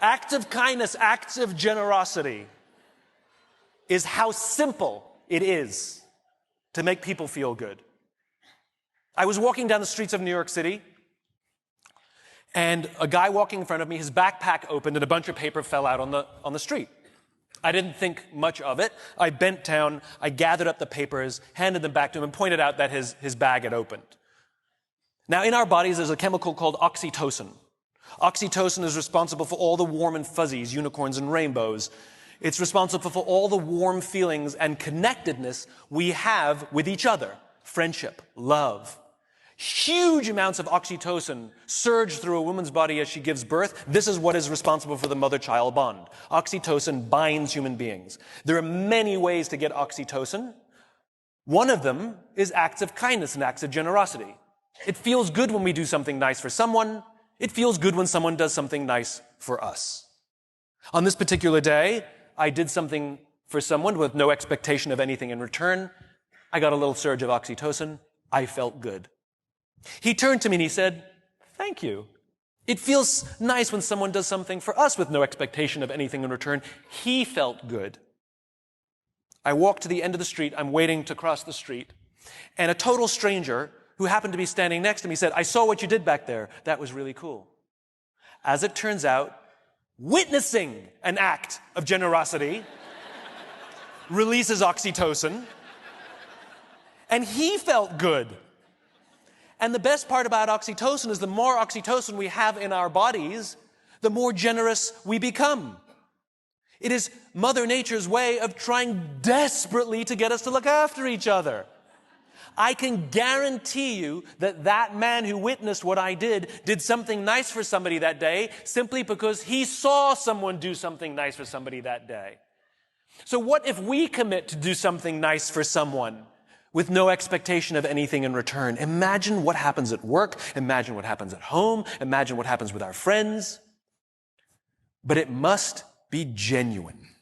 Acts of kindness, acts of generosity is how simple it is to make people feel good. I was walking down the streets of New York City, and a guy walking in front of me, his backpack opened and a bunch of paper fell out on the street. I didn't think much of it. I bent down, I gathered up the papers, handed them back to him, and pointed out that his bag had opened. Now, in our bodies, there's a chemical called oxytocin. Oxytocin is responsible for all the warm and fuzzies, unicorns and rainbows. It's responsible for all the warm feelings and connectedness we have with each other. Friendship, love. Huge amounts of oxytocin surge through a woman's body as she gives birth. This is what is responsible for the mother-child bond. Oxytocin binds human beings. There are many ways to get oxytocin. One of them is acts of kindness and acts of generosity. It feels good when we do something nice for someone. It feels good when someone does something nice for us. On this particular day, I did something for someone with no expectation of anything in return. I got a little surge of oxytocin. I felt good. He turned to me and he said, "Thank you. It feels nice when someone does something for us with no expectation of anything in return." He felt good. I walked to the end of the street. I'm waiting to cross the street. And a total stranger who happened to be standing next to me said, "I saw what you did back there. That was really cool." As it turns out, witnessing an act of generosity releases oxytocin, and he felt good. And the best part about oxytocin is the more oxytocin we have in our bodies, the more generous we become. It is Mother Nature's way of trying desperately to get us to look after each other. I can guarantee you that that man who witnessed what I did something nice for somebody that day simply because he saw someone do something nice for somebody that day. So what if we commit to do something nice for someone with no expectation of anything in return? Imagine what happens at work. Imagine what happens at home. Imagine what happens with our friends. But it must be genuine.